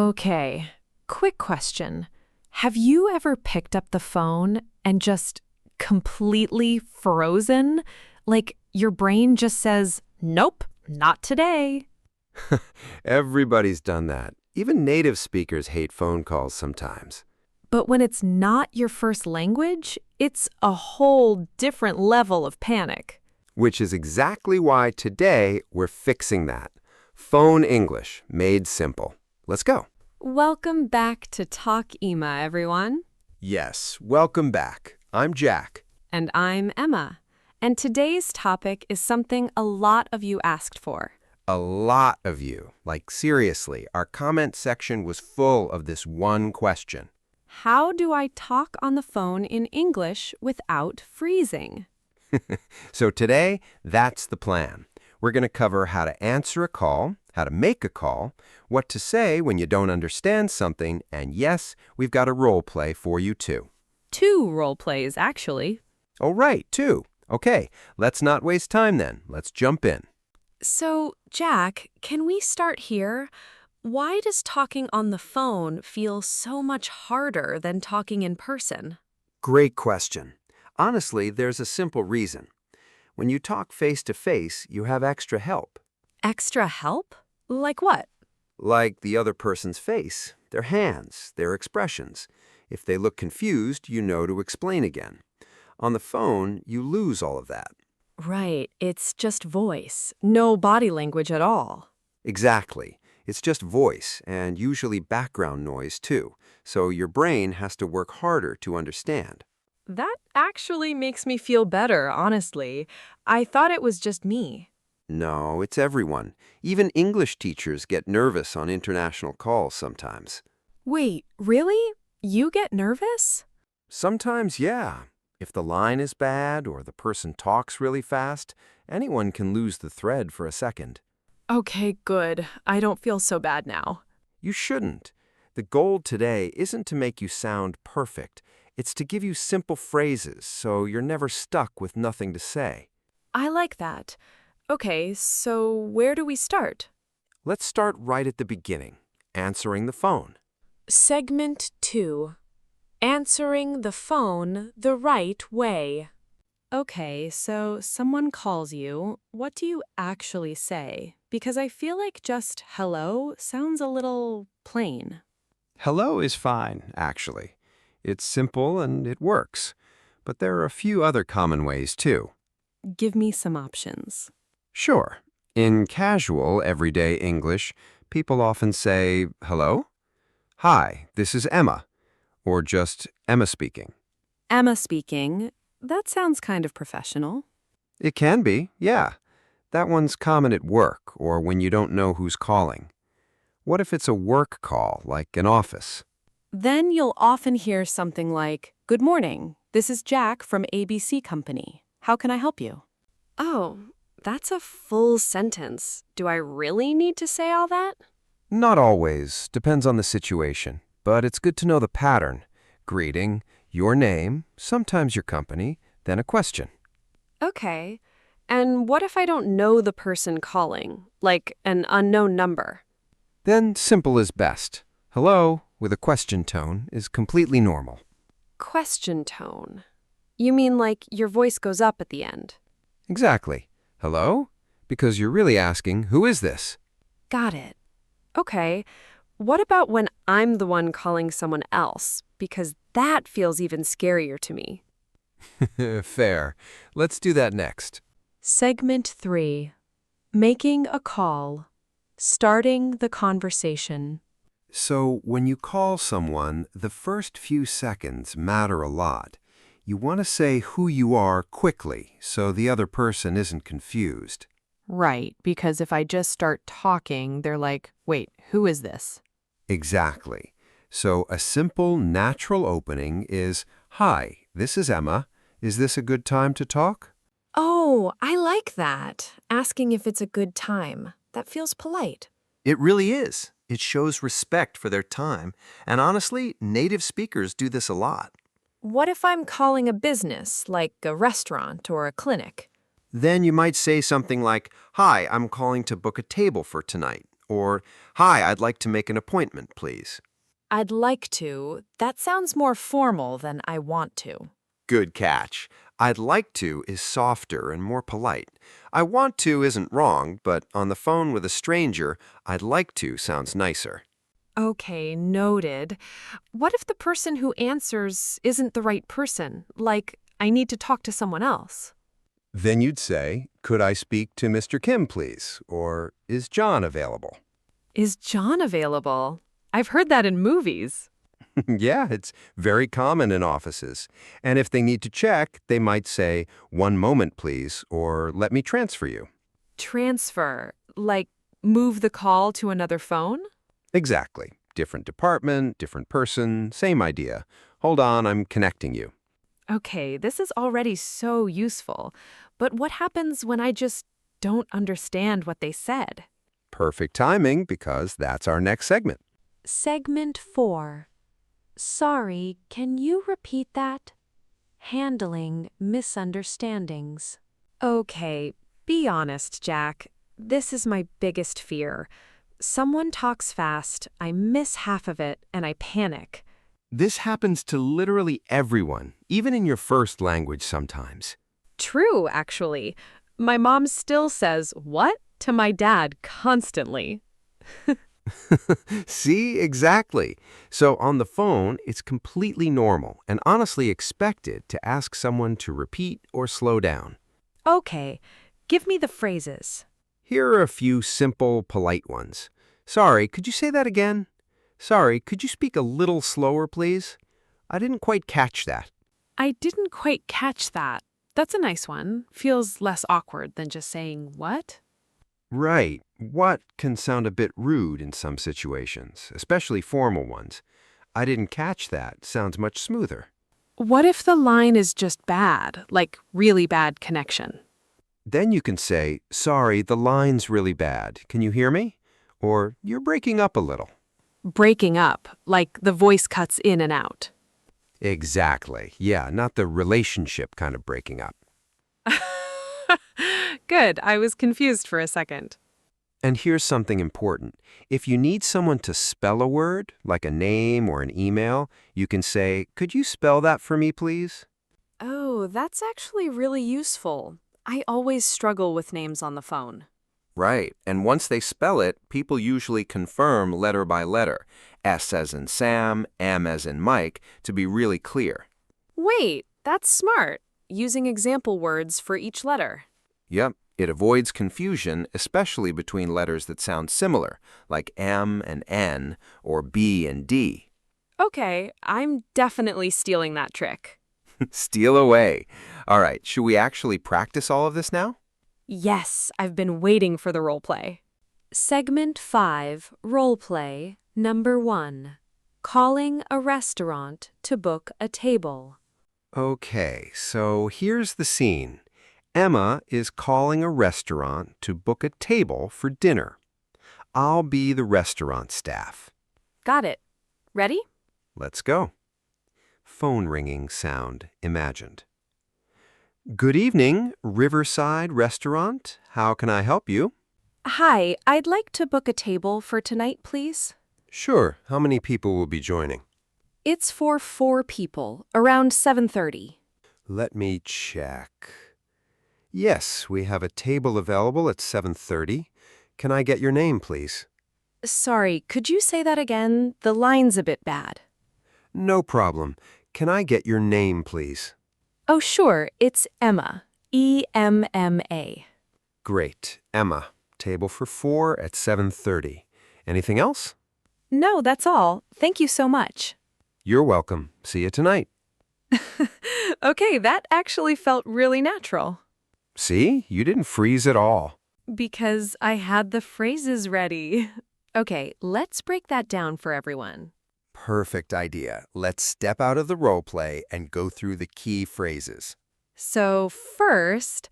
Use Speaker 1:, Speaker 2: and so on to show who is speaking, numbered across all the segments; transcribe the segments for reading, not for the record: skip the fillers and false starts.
Speaker 1: Okay, quick question. Have you ever picked up the phone and just completely frozen? Like your brain just says, nope, not today.
Speaker 2: Everybody's done that. Even native speakers hate phone calls sometimes.
Speaker 1: But when it's not your first language, it's a whole different level of panic.
Speaker 2: Which is exactly why today we're fixing that. Phone English, made simple. Let's go.
Speaker 3: Welcome back to Talk EMA, everyone.
Speaker 2: Yes, welcome back. I'm Jack.
Speaker 3: And I'm Emma. And today's topic is something a lot of you asked for.
Speaker 2: A lot of you. Like, seriously, our comment section was full of this one question.
Speaker 3: How do I talk on the phone in English without freezing?
Speaker 2: So today, that's the plan. We're going to cover how to answer a call, how to make a call, what to say when you don't understand something, and yes, we've got a role play for you too.
Speaker 3: 2 role plays, actually.
Speaker 2: Oh, right, two. Okay, let's not waste time then. Let's jump in.
Speaker 3: So, Jack, can we start here? Why does talking on the phone feel so much harder than talking in person?
Speaker 4: Great question. Honestly, there's a simple reason. When you talk face-to-face, you have extra help.
Speaker 3: Extra help? Like what?
Speaker 4: Like the other person's face, their hands, their expressions. If they look confused, you know to explain again. On the phone, you lose all of that.
Speaker 3: Right, it's just voice, no body language at all.
Speaker 4: Exactly. It's just voice, and usually background noise too, so your brain has to work harder to understand.
Speaker 3: That actually makes me feel better, honestly. I thought it was just me.
Speaker 4: No, it's everyone. Even English teachers get nervous on international calls sometimes.
Speaker 1: Wait, really? You get nervous?
Speaker 2: Sometimes, yeah. If the line is bad or the person talks really fast, anyone can lose the thread for a second.
Speaker 1: Okay, good. I don't feel so bad now.
Speaker 2: You shouldn't. The goal today isn't to make you sound perfect. It's to give you simple phrases so you're never stuck with nothing to say.
Speaker 1: I like that. Okay, so where do we start?
Speaker 2: Let's start right at the beginning, answering the phone.
Speaker 1: Segment 2. Answering the phone the right way.
Speaker 3: Okay, so someone calls you. What do you actually say? Because I feel like just hello sounds a little plain.
Speaker 2: Hello is fine, actually. It's simple and it works. But there are a few other common ways, too.
Speaker 3: Give me some options.
Speaker 2: Sure. In casual, everyday English, people often say, hello? Hi, this is Emma. Or just Emma speaking.
Speaker 3: Emma speaking. That sounds kind of professional.
Speaker 2: It can be, yeah. That one's common at work or when you don't know who's calling. What if it's a work call, like an office?
Speaker 3: Then you'll often hear something like, "Good morning. This is Jack from ABC Company. How can I help you?" Oh, that's a full sentence. Do I really need to say all that?
Speaker 2: Not always. Depends on the situation. But it's good to know the pattern. Greeting, your name, sometimes your company, then a question.
Speaker 3: Okay. And what if I don't know the person calling, like an unknown number?
Speaker 2: Then simple is best. Hello, with a question tone, is completely normal.
Speaker 3: Question tone. You mean like your voice goes up at the end?
Speaker 2: Exactly. Hello? Because you're really asking, who is this?
Speaker 3: Got it. Okay. What about when I'm the one calling someone else? Because that feels even scarier to me.
Speaker 2: Fair. Let's do that next.
Speaker 1: Segment 3. Making a call. Starting the conversation.
Speaker 2: So when you call someone, the first few seconds matter a lot. You want to say who you are quickly so the other person isn't confused.
Speaker 1: Right, because if I just start talking, they're like, wait, who is this?
Speaker 2: Exactly. So a simple, natural opening is, hi, this is Emma. Is this a good time to talk?
Speaker 1: Oh, I like that. Asking if it's a good time. That feels polite.
Speaker 4: It really is. It shows respect for their time. And honestly, native speakers do this a lot.
Speaker 1: What if I'm calling a business, like a restaurant or a clinic?
Speaker 4: Then you might say something like, "Hi, I'm calling to book a table for tonight." Or, hi, I'd like to make an appointment, please.
Speaker 3: I'd like to. That sounds more formal than I want to.
Speaker 4: Good catch. I'd like to is softer and more polite. I want to isn't wrong, but on the phone with a stranger, I'd like to sounds nicer.
Speaker 1: Okay, noted. What if the person who answers isn't the right person? Like, I need to talk to someone else.
Speaker 2: Then you'd say, could I speak to Mr. Kim, please? Or is John available?
Speaker 1: Is John available? I've heard that in movies.
Speaker 2: Yeah, it's very common in offices. And if they need to check, they might say, one moment, please, or let me transfer you.
Speaker 1: Transfer, like move the call to another phone?
Speaker 2: Exactly. Different department, different person, same idea. Hold on, I'm connecting you.
Speaker 1: Okay, this is already so useful. But what happens when I just don't understand what they said?
Speaker 2: Perfect timing, because that's our next segment.
Speaker 5: Segment 4. Sorry, can you repeat that? Handling misunderstandings.
Speaker 1: Okay, be honest, Jack. This is my biggest fear. Someone talks fast, I miss half of it, and I panic.
Speaker 2: This happens to literally everyone, even in your first language sometimes.
Speaker 1: True, actually. My mom still says, "What?" to my dad constantly.
Speaker 2: See, exactly. So on the phone, it's completely normal and honestly expected to ask someone to repeat or slow down.
Speaker 1: Okay, give me the phrases.
Speaker 2: Here are a few simple, polite ones. Sorry, could you say that again? Sorry, could you speak a little slower, please? I didn't quite catch that.
Speaker 1: I didn't quite catch that. That's a nice one. Feels less awkward than just saying, "What?"
Speaker 2: Right. What can sound a bit rude in some situations, especially formal ones. I didn't catch that sounds much smoother.
Speaker 1: What if the line is just bad, like really bad connection?
Speaker 2: Then you can say, sorry, the line's really bad. Can you hear me? Or, you're breaking up a little.
Speaker 1: Breaking up, like the voice cuts in and out.
Speaker 2: Exactly. Yeah, not the relationship kind of breaking up.
Speaker 1: Good, I was confused for a second.
Speaker 2: And here's something important. If you need someone to spell a word, like a name or an email, you can say, could you spell that for me, please?
Speaker 3: Oh, that's actually really useful. I always struggle with names on the phone.
Speaker 4: Right, and once they spell it, people usually confirm letter by letter, S as in Sam, M as in Mike, to be really clear.
Speaker 3: Wait, that's smart. Using example words for each letter.
Speaker 4: Yep, it avoids confusion, especially between letters that sound similar, like M and N or B and D.
Speaker 3: Okay, I'm definitely stealing that trick.
Speaker 4: Steal away. All right, should we actually practice all of this now?
Speaker 3: Yes, I've been waiting for the role play.
Speaker 5: Segment 5. Roleplay number 1. Calling a restaurant to book a table.
Speaker 2: Okay, so here's the scene. Emma is calling a restaurant to book a table for dinner. I'll be the restaurant staff.
Speaker 3: Got it. Ready?
Speaker 2: Let's go. Phone ringing sound imagined. Good evening, Riverside Restaurant. How can I help you?
Speaker 3: Hi, I'd like to book a table for tonight, please.
Speaker 2: Sure. How many people will be joining?
Speaker 3: It's for 4 people, around 7:30.
Speaker 2: Let me check. Yes, we have a table available at 7:30. Can I get your name, please?
Speaker 3: Sorry, could you say that again? The line's a bit bad.
Speaker 2: No problem. Can I get your name, please?
Speaker 3: Oh, sure, it's Emma. E-M-M-A.
Speaker 2: Great. Emma. Table for 4 at 7:30. Anything else?
Speaker 3: No, that's all. Thank you so much.
Speaker 2: You're welcome. See you tonight.
Speaker 3: Okay, that actually felt really natural.
Speaker 2: See? You didn't freeze at all.
Speaker 1: Because I had the phrases ready. Okay, let's break that down for everyone.
Speaker 2: Perfect idea. Let's step out of the role play and go through the key phrases.
Speaker 1: So first,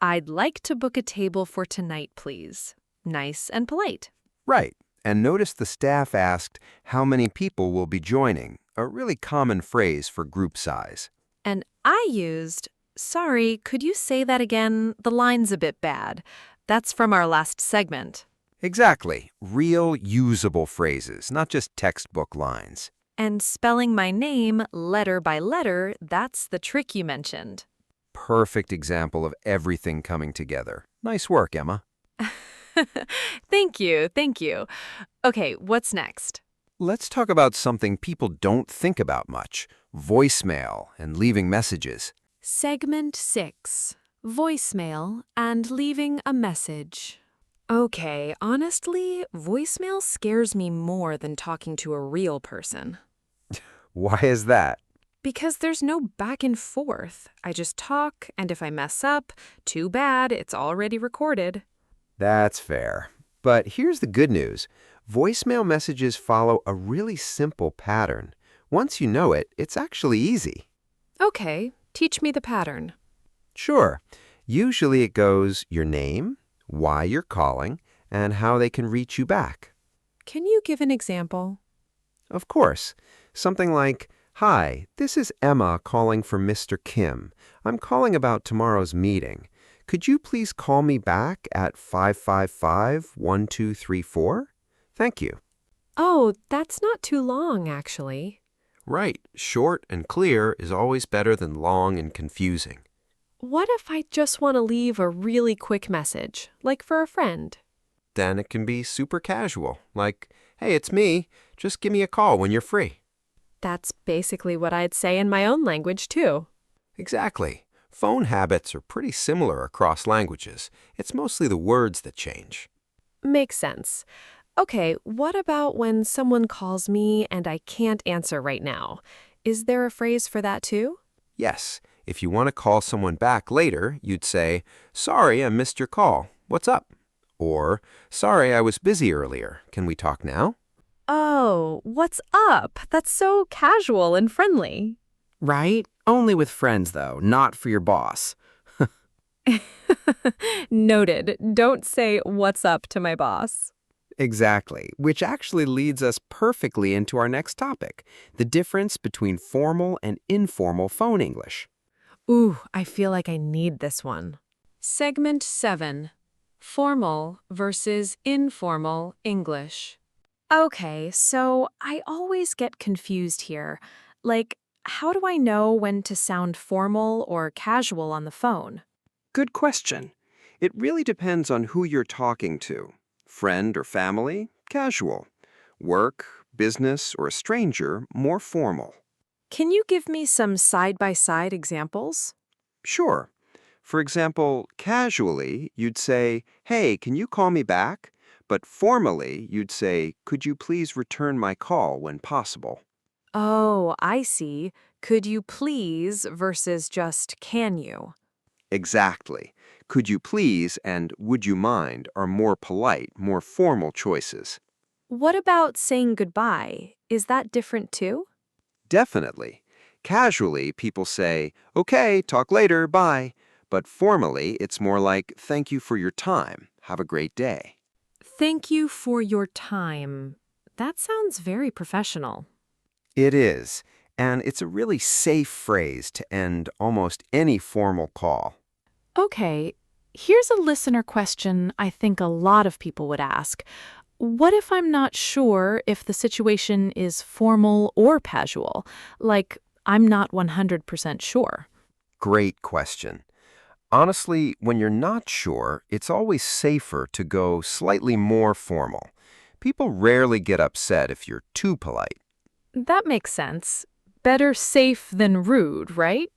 Speaker 1: I'd like to book a table for tonight, please. Nice and polite.
Speaker 2: Right. And notice the staff asked how many people will be joining, a really common phrase for group size.
Speaker 1: And I used, sorry, could you say that again? The line's a bit bad. That's from our last segment.
Speaker 2: Exactly. Real, usable phrases, not just textbook lines.
Speaker 5: And spelling my name letter by letter, that's the trick you mentioned.
Speaker 2: Perfect example of everything coming together. Nice work, Emma.
Speaker 5: Thank you, thank you. Okay, what's next?
Speaker 2: Let's talk about something people don't think about much, voicemail and leaving messages.
Speaker 5: Segment 6. Voicemail and leaving a message. Okay, honestly, voicemail scares me more than talking to a real person.
Speaker 2: Why is that?
Speaker 5: Because there's no back and forth. I just talk, and if I mess up, too bad, it's already recorded.
Speaker 2: That's fair. But here's the good news. Voicemail messages follow a really simple pattern. Once you know it, it's actually easy.
Speaker 5: Okay, teach me the pattern.
Speaker 2: Sure. Usually it goes your name, why you're calling, and how they can reach you back.
Speaker 5: Can you give an example?
Speaker 2: Of course. Something like, "Hi, this is Emma calling for Mr. Kim. I'm calling about tomorrow's meeting. Could you please call me back at 555-1234? Thank you."
Speaker 5: Oh, that's not too long, actually.
Speaker 2: Right. Short and clear is always better than long and confusing.
Speaker 3: What if I just want to leave a really quick message, like for a friend?
Speaker 2: Then it can be super casual, like, "Hey, it's me. Just give me a call when you're free."
Speaker 3: That's basically what I'd say in my own language, too.
Speaker 2: Exactly. Phone habits are pretty similar across languages. It's mostly the words that change.
Speaker 3: Makes sense. Okay, what about when someone calls me and I can't answer right now? Is there a phrase for that too?
Speaker 2: Yes, if you want to call someone back later, you'd say, "Sorry, I missed your call. What's up?" Or, "Sorry, I was busy earlier. Can we talk now?"
Speaker 3: Oh, what's up? That's so casual and friendly.
Speaker 6: Right? Only with friends, though, not for your boss.
Speaker 3: Noted. Don't say what's up to my boss.
Speaker 6: Exactly, which actually leads us perfectly into our next topic, the difference between formal and informal phone English.
Speaker 3: Ooh, I feel like I need this one.
Speaker 5: Segment 7. Formal versus informal English.
Speaker 3: Okay, so I always get confused here. Like, how do I know when to sound formal or casual on the phone?
Speaker 4: Good question. It really depends on who you're talking to. Friend or family, casual. Work, business, or a stranger, more formal.
Speaker 3: Can you give me some side-by-side examples?
Speaker 4: Sure. For example, casually, you'd say, "Hey, can you call me back?" But formally, you'd say, "Could you please return my call when possible?"
Speaker 3: Oh, I see. Could you please versus just can you?
Speaker 4: Exactly. "Could you please" and "would you mind" are more polite, more formal choices.
Speaker 3: What about saying goodbye? Is that different too?
Speaker 4: Definitely. Casually, people say, "Okay, talk later, bye." But formally, it's more like, "Thank you for your time. Have a great day."
Speaker 3: Thank you for your time. That sounds very professional.
Speaker 2: It is, and it's a really safe phrase to end almost any formal call.
Speaker 1: Okay, here's a listener question I think a lot of people would ask. What if I'm not sure if the situation is formal or casual? Like, I'm not 100% sure.
Speaker 2: Great question. Honestly, when you're not sure, it's always safer to go slightly more formal. People rarely get upset if you're too polite.
Speaker 1: That makes sense. Better safe than rude, right?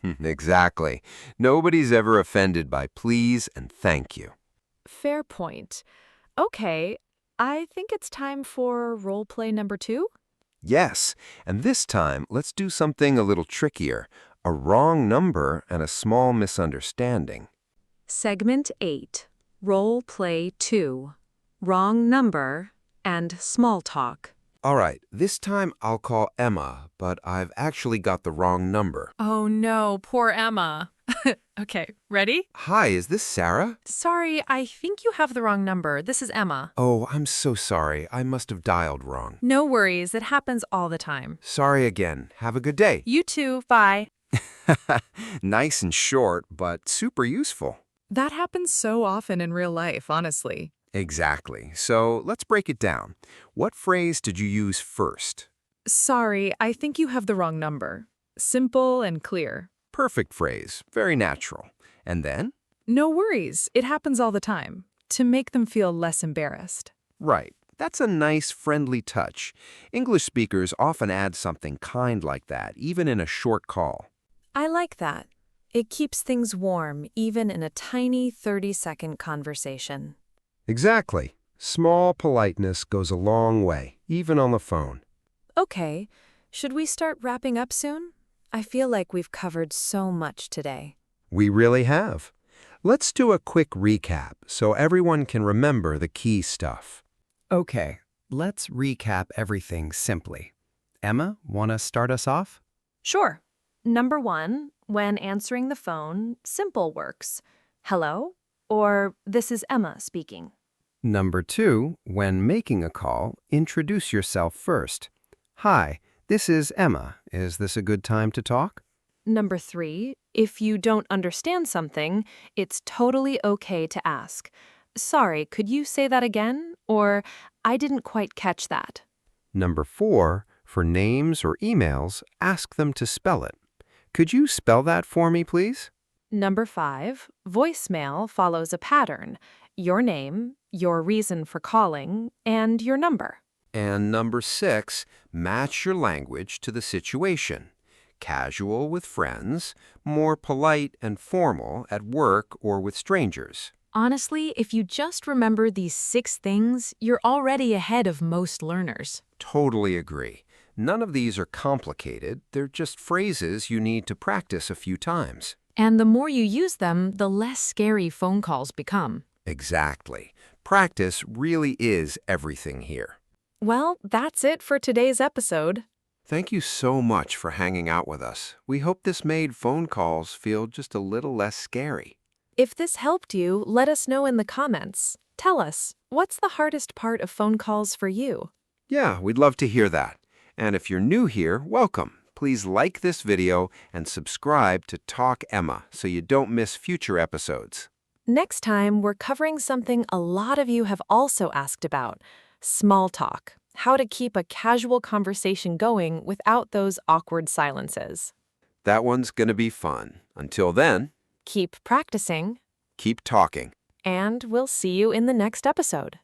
Speaker 2: Exactly. Nobody's ever offended by please and thank you.
Speaker 1: Fair point. Okay, I think it's time for role play number 2.
Speaker 2: Yes, and this time, let's do something a little trickier. A wrong number and a small misunderstanding.
Speaker 5: Segment 8. Role Play 2. Wrong number and small talk.
Speaker 2: All right, this time I'll call Emma, but I've actually got the wrong number.
Speaker 1: Oh no, poor Emma. Okay, ready?
Speaker 2: Hi, is this Sarah?
Speaker 1: Sorry, I think you have the wrong number. This is Emma.
Speaker 2: Oh, I'm so sorry. I must have dialed wrong.
Speaker 1: No worries, it happens all the time.
Speaker 2: Sorry again. Have a good day.
Speaker 1: You too, bye.
Speaker 2: Nice and short, but super useful.
Speaker 1: That happens so often in real life, honestly.
Speaker 2: Exactly. So let's break it down. What phrase did you use first?
Speaker 5: Sorry, I think you have the wrong number. Simple and clear.
Speaker 2: Perfect phrase. Very natural. And then?
Speaker 5: No worries, it happens all the time. To make them feel less embarrassed.
Speaker 2: Right. That's a nice, friendly touch. English speakers often add something kind like that, even in a short call.
Speaker 1: I like that. It keeps things warm, even in a tiny 30-second conversation.
Speaker 2: Exactly. Small politeness goes a long way, even on the phone.
Speaker 1: Okay, should we start wrapping up soon? I feel like we've covered so much today.
Speaker 2: We really have. Let's do a quick recap so everyone can remember the key stuff.
Speaker 6: Okay, let's recap everything simply. Emma, want to start us off?
Speaker 1: Sure. Number 1, when answering the phone, simple works. Hello? Or this is Emma speaking.
Speaker 6: Number 2, when making a call, introduce yourself first. Hi, this is Emma. Is this a good time to talk?
Speaker 1: Number 3, if you don't understand something, it's totally okay to ask. Sorry, could you say that again? Or I didn't quite catch that.
Speaker 2: Number 4, for names or emails, ask them to spell it. Could you spell that for me, please?
Speaker 1: Number 5, voicemail follows a pattern. Your name, your reason for calling, and your number.
Speaker 2: And number 6, match your language to the situation. Casual with friends, more polite and formal at work or with strangers.
Speaker 5: Honestly, if you just remember these 6 things, you're already ahead of most learners.
Speaker 2: Totally agree. None of these are complicated. They're just phrases you need to practice a few times.
Speaker 5: And the more you use them, the less scary phone calls become.
Speaker 2: Exactly. Practice really is everything here.
Speaker 1: Well, that's it for today's episode.
Speaker 2: Thank you so much for hanging out with us. We hope this made phone calls feel just a little less scary.
Speaker 1: If this helped you, let us know in the comments. Tell us, what's the hardest part of phone calls for you?
Speaker 2: Yeah, we'd love to hear that. And if you're new here, welcome. Please like this video and subscribe to Talk Emma so you don't miss future episodes.
Speaker 1: Next time, we're covering something a lot of you have also asked about, small talk. How to keep a casual conversation going without those awkward silences.
Speaker 2: That one's going to be fun. Until then,
Speaker 1: Keep practicing,
Speaker 2: keep talking.
Speaker 1: and we'll see you in the next episode.